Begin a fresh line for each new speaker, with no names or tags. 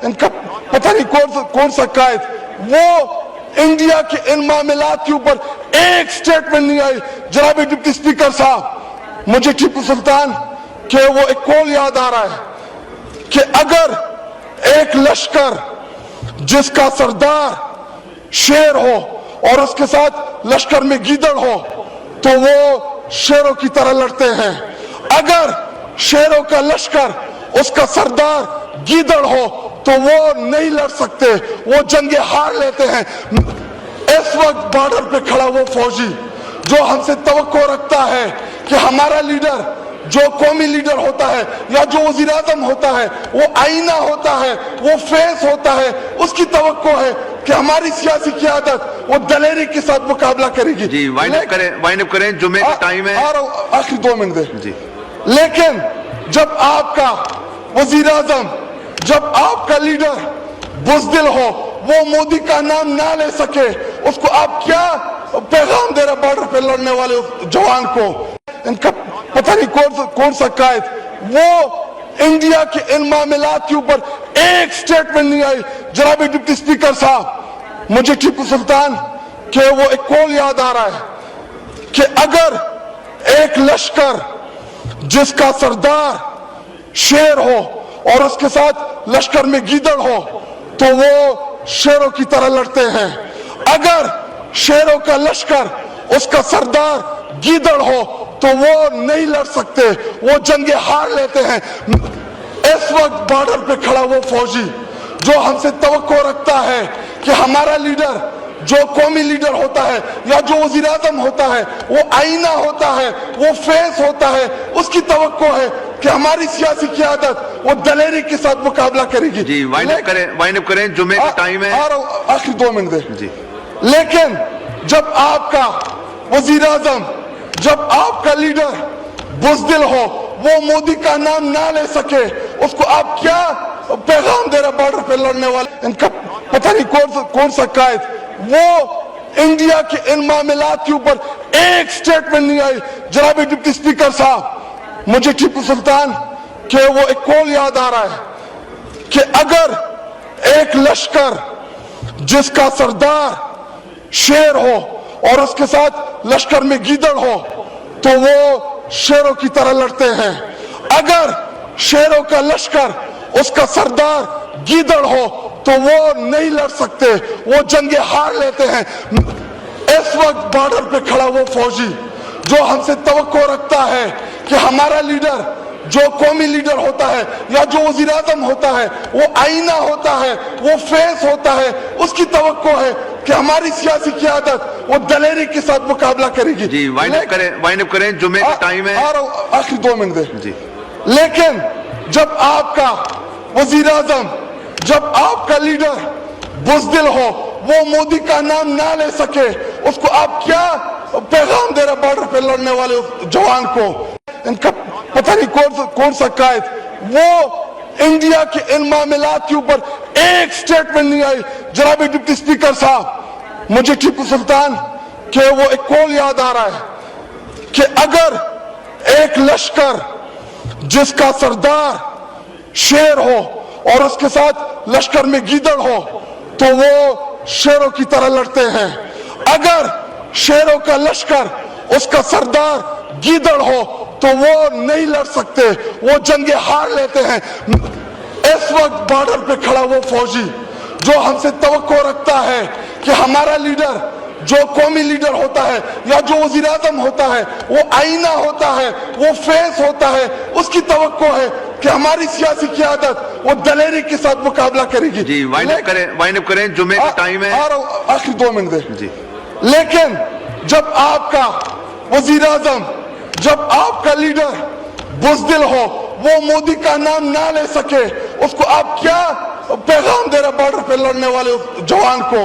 ان کا پتہ نہیں کون سا قائد، وہ انڈیا کے ان معاملات کے اوپر ایک سٹیٹمنٹ نہیں آئی۔ جناب ڈپٹی اسپیکر صاحب، مجھے ٹیپو سلطان کہ وہ ایک کال یاد آ رہا ہے کہ اگر ایک لشکر جس کا سردار شیر ہو اور اس کے ساتھ لشکر میں گیدڑ ہو تو وہ شیروں کی طرح لڑتے ہیں، اگر شیروں کا لشکر اس کا سردار گیدڑ ہو تو وہ نہیں لڑ سکتے، وہ جنگیں ہار لیتے ہیں۔ اس وقت بارڈر پہ کھڑا وہ فوجی جو ہم سے توقع رکھتا ہے کہ ہمارا لیڈر جو قومی لیڈر ہوتا ہے یا جو وزیر اعظم ہوتا ہے وہ آئینہ ہوتا ہے، وہ فیس ہوتا ہے، اس کی توقع ہے کہ ہماری سیاسی قیادت وہ دلیری کے ساتھ مقابلہ کرے گی۔
جی وائنڈ اپ کریں، جمعے کا ٹائم ہے،
آخری 2 منٹ دے۔
جی
لیکن جب آپ کا وزیر اعظم، جب آپ کا لیڈر بزدل ہو، وہ مودی کا نام نہ لے سکے، اس کو آپ کیا پیغام دے رہے بارڈر پہ لڑنے والے جوان کو؟ ان کا پتہ نہیں کون سا قائد، وہ انڈیا کے ان معاملات کے اوپر ایک سٹیٹمنٹ نہیں آئی۔ جناب ڈپٹی اسپیکر صاحب، مجھے ٹیپو سلطان کہ وہ ایک کال یاد آ رہا ہے کہ اگر ایک لشکر جس کا سردار شیر ہو اور اس کے ساتھ لشکر میں گیدڑ ہو تو وہ شیروں کی طرح لڑتے ہیں، اگر شیروں کا لشکر اس کا سردار گیدڑ ہو تو وہ نہیں لڑ سکتے، وہ جنگیں ہار لیتے ہیں۔ اس وقت بارڈر پہ کھڑا وہ فوجی جو ہم سے توقع رکھتا ہے کہ ہمارا لیڈر جو قومی لیڈر ہوتا ہے یا جو وزیر اعظم ہوتا ہے وہ آئینہ ہوتا ہے، وہ فیس ہوتا ہے، اس کی توقع ہے کہ ہماری سیاسی قیادت وہ دلیری کے ساتھ مقابلہ کرے گی۔
جی وائنڈ اپ کریں، جمعے کا ٹائم ہے،
آخری 2 منٹ دے۔
جی
لیکن جب آپ کا وزیر اعظم، جب آپ کا لیڈر بزدل ہو، وہ مودی کا نام نہ لے سکے، اس کو آپ کیا پیغام دے رہے بارڈر پہ لڑنے والے؟ ان کا پتہ نہیں کون سا قائد، وہ انڈیا کے ان معاملات کے اوپر ایک سٹیٹمنٹ نہیں آئی۔ جناب ڈپٹی اسپیکر صاحب، مجھے ٹیپو سلطان کہ وہ ایک کال یاد آ رہا ہے کہ اگر ایک لشکر جس کا سردار شیر ہو اور اس کے ساتھ لشکر میں گیدڑ ہو تو وہ شیروں کی طرح لڑتے ہیں، اگر شیروں کا لشکر اس کا سردار گیدڑ ہو تو وہ نہیں لڑ سکتے، وہ جنگیں ہار لیتے ہیں۔ اس وقت بارڈر پہ کھڑا وہ فوجی جو ہم سے توقع رکھتا ہے کہ ہمارا لیڈر جو قومی لیڈر ہوتا ہے یا جو وزیر اعظم ہوتا ہے وہ آئینہ ہوتا ہے، وہ فیس ہوتا ہے، اس کی توقع ہے کہ ہماری سیاسی قیادت وہ دلیری کے ساتھ مقابلہ کرے گی۔
جی وائنڈ اپ کریں، جمعے کا ٹائم ہے،
آخری 2 منٹ دے۔
جی
لیکن جب آپ کا وزیر اعظم، جب آپ کا لیڈر بزدل ہو، وہ مودی کا نام نہ لے سکے، اس کو آپ کیا پیغام دے رہے بارڈر پہ لڑنے والے جوان کو؟ ان کا پتہ نہیں کون سا قائد، وہ انڈیا کے ان معاملات کے اوپر ایک سٹیٹمنٹ نہیں آئی۔ جناب ڈپٹی اسپیکر صاحب، مجھے ٹیپو سلطان کہ وہ ایک کال یاد آ رہا ہے کہ اگر ایک لشکر جس کا سردار شیر ہو اور اس کے ساتھ لشکر میں گیدڑ ہو تو وہ شیروں کی طرح لڑتے ہیں، اگر شیروں کا لشکر اس کا سردار گیدڑ ہو تو وہ نہیں لڑ سکتے، وہ جنگیں ہار لیتے ہیں۔ اس وقت بارڈر پہ کھڑا وہ فوجی جو ہم سے توقع رکھتا ہے کہ ہمارا لیڈر جو قومی لیڈر ہوتا ہے یا جو وزیر اعظم ہوتا ہے وہ آئینہ ہوتا ہے، وہ فیس ہوتا ہے، اس کی توقع ہے کہ ہماری سیاسی قیادت وہ دلیری کے ساتھ مقابلہ کرے گی۔
جی وائنڈ اپ کریں، جمعے کا ٹائم ہے،
آخری 2 منٹ دے۔
جی
لیکن جب آپ کا وزیر اعظم، جب آپ کا لیڈر بزدل ہو، وہ مودی کا نام نہ لے سکے، اس کو آپ کیا پیغام دے رہے بارڈر پہ لڑنے والے جوان کو؟